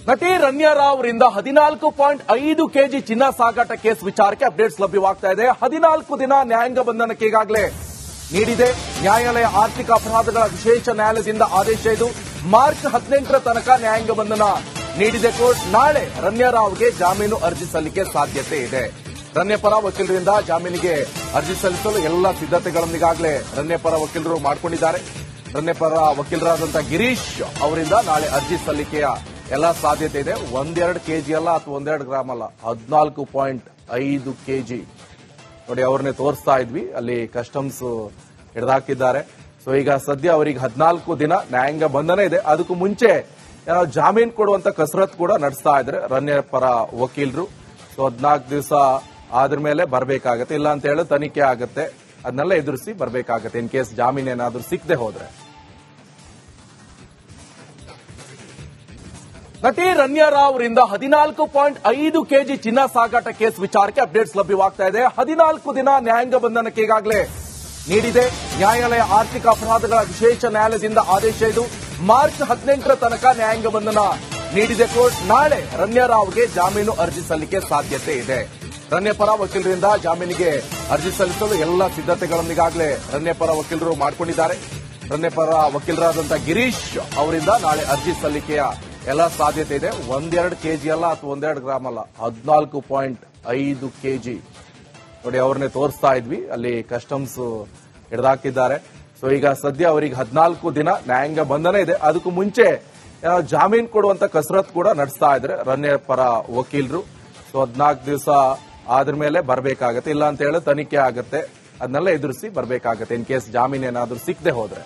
ನಟಿ ರಮ್ಯಾ ರಾವ್ ಅವರಿಂದ 14.5 ಕೆಜಿ ಚಿನ್ನ ಸಾಗಾಟ ಕೇಸ್ ವಿಚಾರಕ್ಕೆ ಅಪ್ಡೇಟ್ಸ್ ಲಭ್ಯವಾಗ್ತಾ ಇದೆ. 14 ದಿನ ನ್ಯಾಯಾಂಗ ಬಂಧನಕ್ಕೆ ಈಗಾಗಲೇ ನೀಡಿದೆ ನ್ಯಾಯಾಲಯ. ಆರ್ಥಿಕ ಅಪರಾಧಗಳ ವಿಶೇಷ ನ್ಯಾಯಾಲಯದಿಂದ ಆದೇಶ ಇದು. ಮಾರ್ಚ್ 18ರ ತನಕ ನ್ಯಾಯಾಂಗ ಬಂಧನ ನೀಡಿದೆ ಕೋರ್ಟ್. ನಾಳೆ ರಮ್ಯಾ ರಾವ್ಗೆ ಜಾಮೀನು ಅರ್ಜಿ ಸಲ್ಲಿಕೆ ಸಾಧ್ಯತೆ ಇದೆ. ರಮ್ಯಾ ಪರ ವಕೀಲರಿಂದ ಜಾಮೀನಿಗೆ ಅರ್ಜಿ ಸಲ್ಲಿಸಲು ಎಲ್ಲ ಸಿದ್ಧತೆಗಳನ್ನು ಈಗಾಗಲೇ ರಮ್ಯಾ ಪರ ವಕೀಲರು ಮಾಡಿಕೊಂಡಿದ್ದಾರೆ. ರಮ್ಯಾ ಪರ ವಕೀಲರಾದಂತಹ ಗಿರೀಶ್ ಅವರಿಂದ ನಾಳೆ ಅರ್ಜಿ ಸಲ್ಲಿಕೆಯ ಎಲ್ಲ ಸಾಧ್ಯತೆ ಇದೆ. 1-2 ಕೆಜಿ ಅಲ್ಲ ಅಥವಾ 1-2 ಗ್ರಾಮ್ ಅಲ್ಲ, 14.5 ಕೆಜಿ. ನೋಡಿ, ಅವ್ರನ್ನೇ ತೋರಿಸ್ತಾ ಇದ್ವಿ, ಅಲ್ಲಿ ಕಸ್ಟಮ್ಸ್ ಹಿಡಿದಾಕಿದ್ದಾರೆ. ಸೊ ಈಗ ಸದ್ಯ ಅವರಿಗೆ 14 ದಿನ ನ್ಯಾಯಾಂಗ ಬಂಧನ ಇದೆ. ಅದಕ್ಕೂ ಮುಂಚೆ ಜಾಮೀನು ಕೊಡುವಂತ ಕಸರತ್ ಕೂಡ ನಡೆಸ್ತಾ ಇದ್ದಾರೆ ರಮ್ಯಾ ಪರ ವಕೀಲರು. ಸೊ 14 ದಿವಸ ಆದ್ರ ಮೇಲೆ ಬರಬೇಕಾಗತ್ತೆ, ಇಲ್ಲ ಅಂತ ಹೇಳಿ ತನಿಖೆ ಆಗುತ್ತೆ, ಅದನ್ನೆಲ್ಲ ಎದುರಿಸಿ ಬರಬೇಕಾಗತ್ತೆ ಇನ್ ಕೇಸ್ ಜಾಮೀನು ಏನಾದ್ರೂ ಸಿಕ್ಕದೆ ಹೋದ್ರೆ. ನಟಿ ರಮ್ಯಾ ರಾವ್ ಅವರಿಂದ 14.5 ಕೆಜಿ ಚಿನ್ನ ಸಾಗಾಟ ಕೇಸ್ ವಿಚಾರಕ್ಕೆ ಅಪ್ಡೇಟ್ಸ್ ಲಭ್ಯವಾಗ್ತಾ ಇದೆ. 14 ದಿನ ನ್ಯಾಯಾಂಗ ಬಂಧನಕ್ಕೆ ಈಗಾಗಲೇ ನೀಡಿದೆ ನ್ಯಾಯಾಲಯ. ಆರ್ಥಿಕ ಅಪರಾಧಗಳ ವಿಶೇಷ ನ್ಯಾಯಾಲಯದಿಂದ ಆದೇಶ ಇದು. ಮಾರ್ಚ್ 18ರ ತನಕ ನ್ಯಾಯಾಂಗ ಬಂಧನ ನೀಡಿದೆ ಕೋರ್ಟ್. ನಾಳೆ ರಮ್ಯಾ ರಾವ್ಗೆ ಜಾಮೀನು ಅರ್ಜಿ ಸಲ್ಲಿಕೆ ಸಾಧ್ಯತೆ ಇದೆ. ರಮ್ಯಾ ಪರ ವಕೀಲರಿಂದ ಜಾಮೀನಿಗೆ ಅರ್ಜಿ ಸಲ್ಲಿಸಲು ಎಲ್ಲ ಸಿದ್ಧತೆಗಳನ್ನು ಈಗಾಗಲೇ ರಮ್ಯಾ ಪರ ವಕೀಲರು ಮಾಡಿಕೊಂಡಿದ್ದಾರೆ. ರಮ್ಯಾ ಪರ ವಕೀಲರಾದಂತಹ ಗಿರೀಶ್ ಅವರಿಂದ ನಾಳೆ ಅರ್ಜಿ ಸಲ್ಲಿಕೆಯ ಎಲ್ಲ ಸಾಧ್ಯತೆ ಇದೆ. 1-2 ಕೆಜಿ ಅಲ್ಲ ಅಥವಾ 1-2 ಗ್ರಾಮ್ ಅಲ್ಲ, 14.5 ಕೆಜಿ. ನೋಡಿ, ಅವ್ರನ್ನೇ ತೋರಿಸ್ತಾ ಇದ್ವಿ, ಅಲ್ಲಿ ಕಸ್ಟಮ್ಸ್ ಹಿಡಿದಾಕಿದ್ದಾರೆ. ಸೊ ಈಗ ಸದ್ಯ ಅವರಿಗೆ 14 ದಿನ ನ್ಯಾಯಾಂಗ ಬಂಧನ ಇದೆ. ಅದಕ್ಕೂ ಮುಂಚೆ ಜಾಮೀನು ಕೊಡುವಂತ ಕಸರತ್ ಕೂಡ ನಡೆಸ್ತಾ ಇದ್ದಾರೆ ರಮ್ಯಾ ಪರ ವಕೀಲರು. ಸೊ 14 ದಿವಸ ಆದ್ರ ಮೇಲೆ ಬರಬೇಕಾಗತ್ತೆ, ಇಲ್ಲ ಅಂತ ಹೇಳಿ ತನಿಖೆ ಆಗುತ್ತೆ, ಅದನ್ನೆಲ್ಲ ಎದುರಿಸಿ ಬರಬೇಕಾಗತ್ತೆ ಇನ್ ಕೇಸ್ ಜಾಮೀನು ಏನಾದ್ರೂ ಸಿಕ್ಕದೆ ಹೋದ್ರೆ.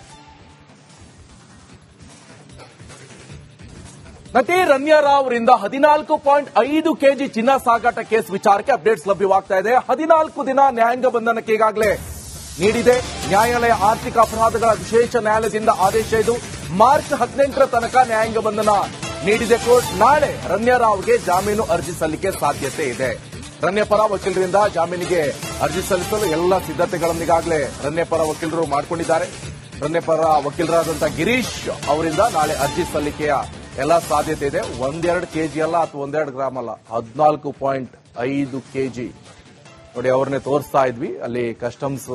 ನಟಿ ರಮ್ಯಾ ರಾವ್ ಅವರಿಂದ 14.5 ಕೆಜಿ ಚಿನ್ನ ಸಾಗಾಟ ಕೇಸ್ ವಿಚಾರಕ್ಕೆ ಅಪ್ಡೇಟ್ಸ್ ಲಭ್ಯವಾಗ್ತಾ ಇದೆ. 14 ದಿನ ನ್ಯಾಯಾಂಗ ಬಂಧನಕ್ಕೆ ಈಗಾಗಲೇ ನೀಡಿದೆ ನ್ಯಾಯಾಲಯ. ಆರ್ಥಿಕ ಅಪರಾಧಗಳ ವಿಶೇಷ ನ್ಯಾಯಾಲಯದಿಂದ ಆದೇಶ ಇದು. ಮಾರ್ಚ್ 18ರ ತನಕ ನ್ಯಾಯಾಂಗ ಬಂಧನ ನೀಡಿದೆ ಕೋರ್ಟ್. ನಾಳೆ ರಮ್ಯಾ ರಾವ್ಗೆ ಜಾಮೀನು ಅರ್ಜಿ ಸಲ್ಲಿಕೆ ಸಾಧ್ಯತೆ ಇದೆ. ರಮ್ಯಾ ಪರ ವಕೀಲರಿಂದ ಜಾಮೀನಿಗೆ ಅರ್ಜಿ ಸಲ್ಲಿಸಲು ಎಲ್ಲ ಸಿದ್ಧತೆಗಳನ್ನು ಈಗಾಗಲೇ ರಮ್ಯಾ ಪರ ವಕೀಲರು ಮಾಡಿಕೊಂಡಿದ್ದಾರೆ. ರಮ್ಯಾ ಪರ ವಕೀಲರಾದಂತಹ ಗಿರೀಶ್ ಅವರಿಂದ ನಾಳೆ ಅರ್ಜಿ ಸಲ್ಲಿಕೆಯ ಎಲ್ಲ ಸಾಧ್ಯತೆ ಇದೆ. 1-2 ಕೆಜಿ ಅಲ್ಲ ಅಥವಾ 1-2 ಗ್ರಾಮ್ ಅಲ್ಲ, 14.5 ಕೆಜಿ. ನೋಡಿ, ಅವ್ರನ್ನೇ ತೋರಿಸ್ತಾ ಇದ್ವಿ, ಅಲ್ಲಿ ಕಸ್ಟಮ್ಸ್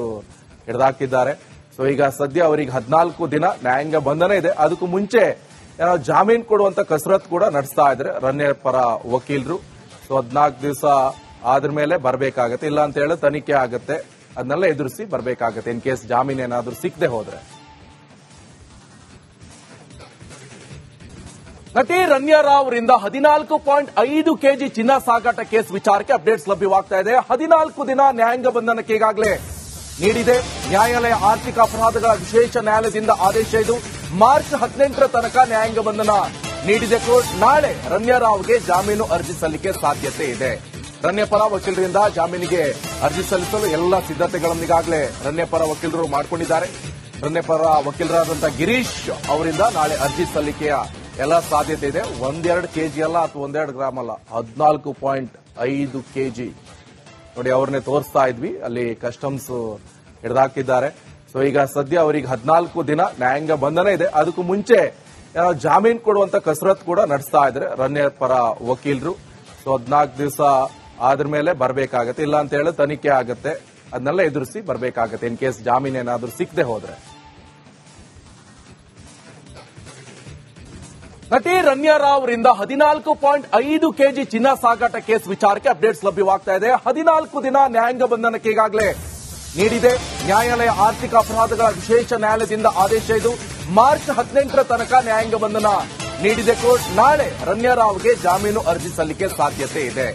ಹಿಡಿದಾಕಿದ್ದಾರೆ. ಸೊ ಈಗ ಸದ್ಯ ಅವರಿಗೆ 14 ದಿನ ನ್ಯಾಯಾಂಗ ಬಂಧನ ಇದೆ. ಅದಕ್ಕೂ ಮುಂಚೆ ಜಾಮೀನು ಕೊಡುವಂತ ಕಸರತ್ ಕೂಡ ನಡೆಸ್ತಾ ಇದ್ದಾರೆ ರಮ್ಯಾ ಪರ ವಕೀಲರು. ಸೊ 14 ದಿವಸ ಆದ್ರ ಮೇಲೆ ಬರಬೇಕಾಗತ್ತೆ, ಇಲ್ಲ ಅಂತ ಹೇಳಿ ತನಿಖೆ ಆಗುತ್ತೆ, ಅದನ್ನೆಲ್ಲ ಎದುರಿಸಿ ಬರಬೇಕಾಗತ್ತೆ ಇನ್ ಕೇಸ್ ಜಾಮೀನು ಏನಾದ್ರೂ ಸಿಕ್ಕದೆ ಹೋದ್ರೆ. ನಟಿ ರಮ್ಯಾ ರಾವ್ ಅವರಿಂದ 14.5 ಕೆಜಿ ಚಿನ್ನ ಸಾಗಾಟ ಕೇಸ್ ವಿಚಾರಕ್ಕೆ ಅಪ್ಡೇಟ್ಸ್ ಲಭ್ಯವಾಗ್ತಾ ಇದೆ. 14 ದಿನ ನ್ಯಾಯಾಂಗ ಬಂಧನಕ್ಕೆ ಈಗಾಗಲೇ ನೀಡಿದೆ ನ್ಯಾಯಾಲಯ. ಆರ್ಥಿಕ ಅಪರಾಧಗಳ ವಿಶೇಷ ನ್ಯಾಯಾಲಯದಿಂದ ಆದೇಶ ಇದು. ಮಾರ್ಚ್ 18ರ ತನಕ ನ್ಯಾಯಾಂಗ ಬಂಧನ ನೀಡಿದೆ ಕೋರ್ಟ್. ನಾಳೆ ರಮ್ಯಾ ರಾವ್ಗೆ ಜಾಮೀನು ಅರ್ಜಿ ಸಲ್ಲಿಕೆ ಸಾಧ್ಯತೆ ಇದೆ. ರಮ್ಯಾ ಪರ ವಕೀಲರಿಂದ ಜಾಮೀನಿಗೆ ಅರ್ಜಿ ಸಲ್ಲಿಸಲು ಎಲ್ಲ ಸಿದ್ಧತೆಗಳನ್ನು ಈಗಾಗಲೇ ರಮ್ಯಾ ಪರ ವಕೀಲರು ಮಾಡಿಕೊಂಡಿದ್ದಾರೆ. ರಮ್ಯಾ ಪರ ವಕೀಲರಾದಂತಹ ಗಿರೀಶ್ ಅವರಿಂದ ನಾಳೆ ಅರ್ಜಿ ಸಲ್ಲಿಕೆಯ ಎಲ್ಲ ಸಾಧ್ಯತೆ ಇದೆ. 1-2 ಕೆಜಿ ಅಲ್ಲ ಅಥವಾ 1-2 ಗ್ರಾಮ್ ಅಲ್ಲ, 14.5 ಕೆಜಿ. ನೋಡಿ, ಅವ್ರನ್ನೇ ತೋರಿಸ್ತಾ ಇದ್ವಿ, ಅಲ್ಲಿ ಕಸ್ಟಮ್ಸ್ ಹಿಡಿದಾಕಿದ್ದಾರೆ. ಸೊ ಈಗ ಸದ್ಯ ಅವರಿಗೆ 14 ದಿನ ನ್ಯಾಯಾಂಗ ಬಂಧನ ಇದೆ. ಅದಕ್ಕೂ ಮುಂಚೆ ಜಾಮೀನು ಕೊಡುವಂತ ಕಸರತ್ ಕೂಡ ನಡೆಸ್ತಾ ಇದ್ದಾರೆ ರಮ್ಯಾ ಪರ ವಕೀಲರು. ಸೊ 14 ದಿವಸ ಆದ್ರ ಮೇಲೆ ಬರಬೇಕಾಗತ್ತೆ, ಇಲ್ಲ ಅಂತ ಹೇಳಿ ತನಿಖೆ ಆಗುತ್ತೆ, ಅದನ್ನೆಲ್ಲ ಎದುರಿಸಿ ಬರಬೇಕಾಗತ್ತೆ ಇನ್ ಕೇಸ್ ಜಾಮೀನು ಏನಾದ್ರೂ ಸಿಕ್ಕದೆ ಹೋದ್ರೆ. ನಟಿ ರಮ್ಯಾ ರಾವ್ ಅವರಿಂದ 14.5 ಕೆಜಿ ಚಿನ್ನ ಸಾಗಾಟ ಕೇಸ್ ವಿಚಾರಕ್ಕೆ ಅಪ್ಡೇಟ್ಸ್ ಲಭ್ಯವಾಗ್ತಾ ಇದೆ. 14 ದಿನ ನ್ಯಾಯಾಂಗ ಬಂಧನಕ್ಕೆ ಈಗಾಗಲೇ ನೀಡಿದೆ ನ್ಯಾಯಾಲಯ. ಆರ್ಥಿಕ ಅಪರಾಧಗಳ ವಿಶೇಷ ನ್ಯಾಯಾಲಯದಿಂದ ಆದೇಶ ಇದು. ಮಾರ್ಚ್ 18ರ ತನಕ ನ್ಯಾಯಾಂಗ ಬಂಧನ ನೀಡಿದೆ ಕೋರ್ಟ್. ನಾಳೆ ರಮ್ಯಾ ರಾವ್ಗೆ ಜಾಮೀನು ಅರ್ಜಿ ಸಲ್ಲಿಕೆ ಸಾಧ್ಯತೆ ಇದೆ.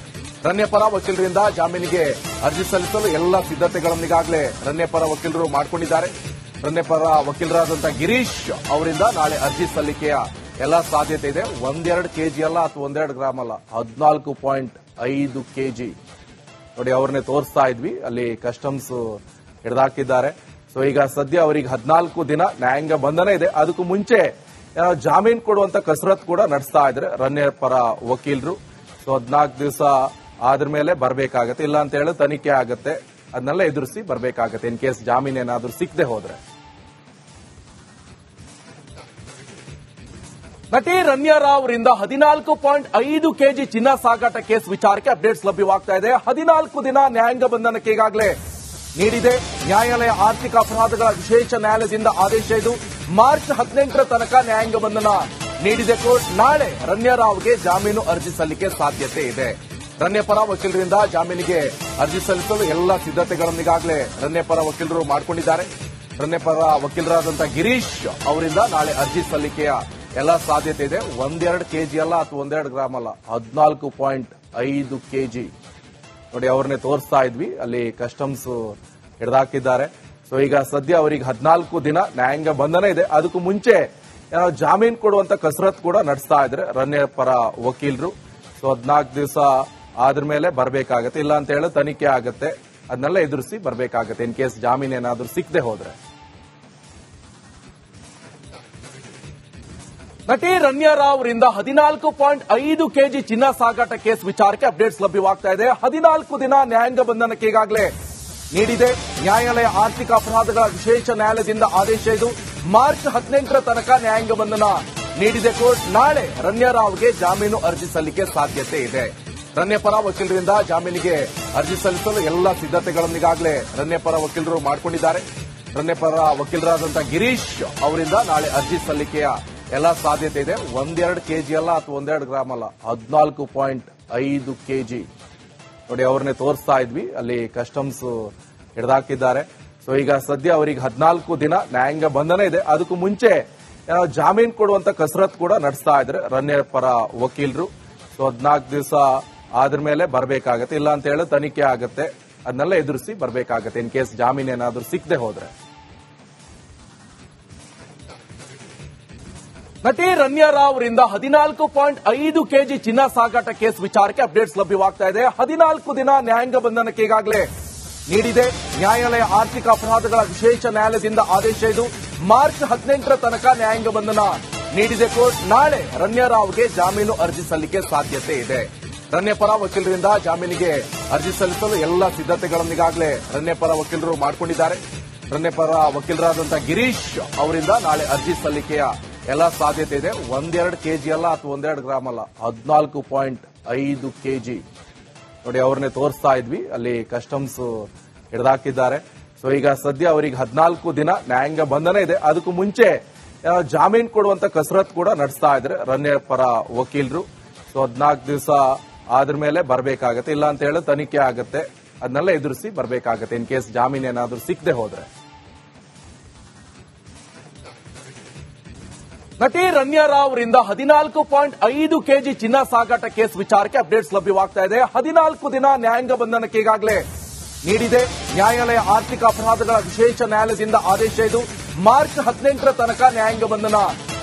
ರಮ್ಯಾ ಪರ ವಕೀಲರಿಂದ ಜಾಮೀನಿಗೆ ಅರ್ಜಿ ಸಲ್ಲಿಸಲು ಎಲ್ಲ ಸಿದ್ಧತೆಗಳನ್ನು ಈಗಾಗಲೇ ರಮ್ಯಾ ಪರ ವಕೀಲರು ಮಾಡಿಕೊಂಡಿದ್ದಾರೆ. ರಮ್ಯಾ ಪರ ವಕೀಲರಾದಂತಹ ಗಿರೀಶ್ ಅವರಿಂದ ನಾಳೆ ಅರ್ಜಿ ಸಲ್ಲಿಕೆಯ ಎಲ್ಲ ಸಾಧ್ಯತೆ ಇದೆ. 1-2 ಕೆಜಿ ಅಲ್ಲ ಅಥವಾ 1-2 ಗ್ರಾಮ್ ಅಲ್ಲ, 14.5 ಕೆಜಿ. ನೋಡಿ, ಅವ್ರನ್ನೇ ತೋರಿಸ್ತಾ ಇದ್ವಿ, ಅಲ್ಲಿ ಕಸ್ಟಮ್ಸ್ ಹಿಡಿದಾಕಿದ್ದಾರೆ. ಸೊ ಈಗ ಸದ್ಯ ಅವರಿಗೆ 14 ದಿನ ನ್ಯಾಯಾಂಗ ಬಂಧನ ಇದೆ. ಅದಕ್ಕೂ ಮುಂಚೆ ಜಾಮೀನು ಕೊಡುವಂತ ಕಸರತ್ ಕೂಡ ನಡೆಸ್ತಾ ಇದ್ದಾರೆ ರಮ್ಯಾ ಪರ ವಕೀಲರು. ಸೊ 14 ದಿವಸ ಆದ್ರ ಮೇಲೆ ಬರಬೇಕಾಗತ್ತೆ, ಇಲ್ಲ ಅಂತ ಹೇಳಿ ತನಿಖೆ ಆಗುತ್ತೆ, ಅದನ್ನೆಲ್ಲ ಎದುರಿಸಿ ಬರಬೇಕಾಗತ್ತೆ ಇನ್ ಕೇಸ್ ಜಾಮೀನು ಏನಾದ್ರೂ ಸಿಕ್ಕದೆ ಹೋದ್ರೆ. ನಟಿ ರಮ್ಯಾ ರಾವ್ ಅವರಿಂದ 14.5 ಕೆಜಿ ಚಿನ್ನ ಸಾಗಾಟ ಕೇಸ್ ವಿಚಾರಕ್ಕೆ ಅಪ್ಡೇಟ್ಸ್ ಲಭ್ಯವಾಗ್ತಾ ಇದೆ. 14 ದಿನ ನ್ಯಾಯಾಂಗ ಬಂಧನಕ್ಕೆ ಈಗಾಗಲೇ ನೀಡಿದೆ ನ್ಯಾಯಾಲಯ. ಆರ್ಥಿಕ ಅಪರಾಧಗಳ ವಿಶೇಷ ನ್ಯಾಯಾಲಯದಿಂದ ಆದೇಶ ಇದು. ಮಾರ್ಚ್ 18ರ ತನಕ ನ್ಯಾಯಾಂಗ ಬಂಧನ ನೀಡಿದೆ ಕೋರ್ಟ್. ನಾಳೆ ರಮ್ಯಾ ರಾವ್ಗೆ ಜಾಮೀನು ಅರ್ಜಿ ಸಲ್ಲಿಕೆ ಸಾಧ್ಯತೆ ಇದೆ. ರಮ್ಯಾ ಪರ ವಕೀಲರಿಂದ ಜಾಮೀನಿಗೆ ಅರ್ಜಿ ಸಲ್ಲಿಸಲು ಎಲ್ಲ ಸಿದ್ಧತೆಗಳನ್ನು ಈಗಾಗಲೇ ರಮ್ಯಾ ಪರ ವಕೀಲರು ಮಾಡಿಕೊಂಡಿದ್ದಾರೆ. ರಮ್ಯಾ ಪರ ವಕೀಲರಾದಂತಹ ಗಿರೀಶ್ ಅವರಿಂದ ನಾಳೆ ಅರ್ಜಿ ಸಲ್ಲಿಕೆಯ ಎಲ್ಲ ಸಾಧ್ಯತೆ ಇದೆ. 1-2 ಕೆಜಿ ಅಲ್ಲ ಅಥವಾ 1-2 ಗ್ರಾಮ್ ಅಲ್ಲ, 14.5 ಕೆಜಿ. ನೋಡಿ, ಅವ್ರನ್ನೇ ತೋರಿಸ್ತಾ ಇದ್ವಿ, ಅಲ್ಲಿ ಕಸ್ಟಮ್ಸ್ ಹಿಡಿದಾಕಿದ್ದಾರೆ. ಸೊ ಈಗ ಸದ್ಯ ಅವರಿಗೆ 14 ದಿನ ನ್ಯಾಯಾಂಗ ಬಂಧನ ಇದೆ. ಅದಕ್ಕೂ ಮುಂಚೆ ಜಾಮೀನು ಕೊಡುವಂತ ಕಸರತ್ ಕೂಡ ನಡೆಸ್ತಾ ಇದ್ರೆ ರಮ್ಯಾ ಪರ ವಕೀಲರು. ಸೊ 14 ದಿವಸ ಆದ್ರ ಮೇಲೆ ಬರಬೇಕಾಗತ್ತೆ, ಇಲ್ಲ ಅಂತ ಹೇಳಿ ತನಿಖೆ ಆಗತ್ತೆ, ಅದನ್ನೆಲ್ಲ ಎದುರಿಸಿ ಬರಬೇಕಾಗತ್ತೆ ಇನ್ ಕೇಸ್ ಜಾಮೀನು ಏನಾದ್ರೂ ಸಿಕ್ಕದೆ ಹೋದ್ರೆ. ನಟಿ ರಮ್ಯಾ ರಾವ್ ಅವರಿಂದ 14.5 ಕೆಜಿ ಚಿನ್ನ ಸಾಗಾಟ ಕೇಸ್ ವಿಚಾರಕ್ಕೆ ಅಪ್ಡೇಟ್ಸ್ ಲಭ್ಯವಾಗ್ತಾ ಇದೆ. 14 ದಿನ ನ್ಯಾಯಾಂಗ ಬಂಧನಕ್ಕೆ ಈಗಾಗಲೇ ನೀಡಿದೆ ನ್ಯಾಯಾಲಯ. ಆರ್ಥಿಕ ಅಪರಾಧಗಳ ವಿಶೇಷ ನ್ಯಾಯಾಲಯದಿಂದ ಆದೇಶ ಇದು. ಮಾರ್ಚ್ 18ರ ತನಕ ನ್ಯಾಯಾಂಗ ಬಂಧನ ನೀಡಿದೆ ಕೋರ್ಟ್. ನಾಳೆ ರಮ್ಯಾ ರಾವ್ಗೆ ಜಾಮೀನು ಅರ್ಜಿ ಸಲ್ಲಿಕೆ ಸಾಧ್ಯತೆ ಇದೆ. ರಮ್ಯಾ ಪರ ವಕೀಲರಿಂದ ಜಾಮೀನಿಗೆ ಅರ್ಜಿ ಸಲ್ಲಿಸಲು ಎಲ್ಲ ಸಿದ್ಧತೆಗಳನ್ನು ಈಗಾಗಲೇ ರಮ್ಯಾ ಪರ ವಕೀಲರು ಮಾಡಿಕೊಂಡಿದ್ದಾರೆ. ರಮ್ಯಾ ಪರ ವಕೀಲರಾದಂತಹ ಗಿರೀಶ್ ಅವರಿಂದ ನಾಳೆ ಅರ್ಜಿ ಸಲ್ಲಿಕೆಯ ಎಲ್ಲ ಸಾಧ್ಯತೆ ಇದೆ. 1-2 ಕೆಜಿ ಅಲ್ಲ ಅಥವಾ 1-2 ಗ್ರಾಮ್ ಅಲ್ಲ, 14.5 ಕೆಜಿ. ನೋಡಿ, ಅವ್ರನ್ನೇ ತೋರಿಸ್ತಾ ಇದ್ವಿ, ಅಲ್ಲಿ ಕಸ್ಟಮ್ಸ್ ಹಿಡಿದಾಕಿದ್ದಾರೆ. ಸೊ ಈಗ ಸದ್ಯ ಅವರಿಗೆ 14 ದಿನ ನ್ಯಾಯಾಂಗ ಬಂಧನ ಇದೆ. ಅದಕ್ಕೂ ಮುಂಚೆ ಜಾಮೀನು ಕೊಡುವಂತ ಕಸರತ್ ಕೂಡ ನಡೆಸ್ತಾ ಇದ್ರೆ ರಮ್ಯಾ ಪರ ವಕೀಲರು. ಸೊ 14 ದಿವಸ ಆದ್ರ ಮೇಲೆ ಬರಬೇಕಾಗತ್ತೆ, ಇಲ್ಲ ಅಂತ ಹೇಳಿ ತನಿಖೆ ಆಗತ್ತೆ, ಅದನ್ನೆಲ್ಲ ಎದುರಿಸಿ ಬರಬೇಕಾಗತ್ತೆ ಇನ್ ಕೇಸ್ ಜಾಮೀನು ಏನಾದ್ರೂ ಸಿಕ್ಕದೆ ಹೋದ್ರೆ. ನಟಿ ರಮ್ಯಾ ರಾವ್ ಅವರಿಂದ 14.5 ಕೆಜಿ ಚಿನ್ನ ಸಾಗಾಟ ಕೇಸ್ ವಿಚಾರಕ್ಕೆ ಅಪ್ಡೇಟ್ಸ್ ಲಭ್ಯವಾಗ್ತಾ ಇದೆ. 14 ದಿನ ನ್ಯಾಯಾಂಗ ಬಂಧನಕ್ಕೆ ಈಗಾಗಲೇ ನೀಡಿದೆ ನ್ಯಾಯಾಲಯ. ಆರ್ಥಿಕ ಅಪರಾಧಗಳ ವಿಶೇಷ ನ್ಯಾಯಾಲಯದಿಂದ ಆದೇಶ ಇದು. ಮಾರ್ಚ್ 18ರ ತನಕ ನ್ಯಾಯಾಂಗ ಬಂಧನ ನೀಡಿದೆ ಕೋರ್ಟ್. ನಾಳೆ ರಮ್ಯಾ ರಾವ್ಗೆ ಜಾಮೀನು ಅರ್ಜಿ ಸಲ್ಲಿಕೆ ಸಾಧ್ಯತೆ ಇದೆ. ರಮ್ಯಾ ಪರ ವಕೀಲರಿಂದ ಜಾಮೀನಿಗೆ ಅರ್ಜಿ ಸಲ್ಲಿಸಲು ಎಲ್ಲ ಸಿದ್ಧತೆಗಳನ್ನು ಈಗಾಗಲೇ ರಮ್ಯಾ ಪರ ವಕೀಲರು ಮಾಡಿಕೊಂಡಿದ್ದಾರೆ. ರಮ್ಯಾ ಪರ ವಕೀಲರಾದಂತಹ ಗಿರೀಶ್ ಅವರಿಂದ ನಾಳೆ ಅರ್ಜಿ ಸಲ್ಲಿಕೆಯ ಎಲ್ಲ ಸಾಧ್ಯತೆ ಇದೆ. 1-2 ಕೆಜಿ ಅಲ್ಲ ಅಥವಾ 1-2 ಗ್ರಾಮ್ ಅಲ್ಲ, 14.5 ಕೆಜಿ. ನೋಡಿ, ಅವ್ರನ್ನೇ ತೋರಿಸ್ತಾ ಇದ್ವಿ, ಅಲ್ಲಿ ಕಸ್ಟಮ್ಸ್ ಹಿಡಿದಾಕಿದ್ದಾರೆ. ಸೊ ಈಗ ಸದ್ಯ ಅವರಿಗೆ 14 ದಿನ ನ್ಯಾಯಾಂಗ ಬಂಧನ ಇದೆ. ಅದಕ್ಕೂ ಮುಂಚೆ ಜಾಮೀನು ಕೊಡುವಂತ ಕಸರತ್ ಕೂಡ ನಡೆಸ್ತಾ ಇದ್ರೆ ರಮ್ಯಾ ಪರ ವಕೀಲರು. ಸೊ 14 ದಿವಸ ಆದ್ರ ಮೇಲೆ ಬರಬೇಕಾಗತ್ತೆ, ಇಲ್ಲ ಅಂತ ಹೇಳಿ ತನಿಖೆ ಆಗತ್ತೆ, ಅದನ್ನೆಲ್ಲ ಎದುರಿಸಿ ಬರಬೇಕಾಗತ್ತೆ ಇನ್ ಕೇಸ್ ಜಾಮೀನು ಏನಾದ್ರೂ ಸಿಕ್ಕದೆ ಹೋದ್ರೆ. ನಟಿ ರಮ್ಯಾ ರಾವ್ ಅವರಿಂದ 14.5 ಕೆಜಿ ಚಿನ್ನ ಸಾಗಾಟ ಕೇಸ್ ವಿಚಾರಕ್ಕೆ ಅಪ್ಡೇಟ್ಸ್ ಲಭ್ಯವಾಗ್ತಾ ಇದೆ. 14 ದಿನ ನ್ಯಾಯಾಂಗ ಬಂಧನಕ್ಕೆ ಈಗಾಗಲೇ ನೀಡಿದೆ ನ್ಯಾಯಾಲಯ. ಆರ್ಥಿಕ ಅಪರಾಧಗಳ ವಿಶೇಷ ನ್ಯಾಯಾಲಯದಿಂದ ಆದೇಶ ಇದು. ಮಾರ್ಚ್ 18ರ ತನಕ ನ್ಯಾಯಾಂಗ ಬಂಧನ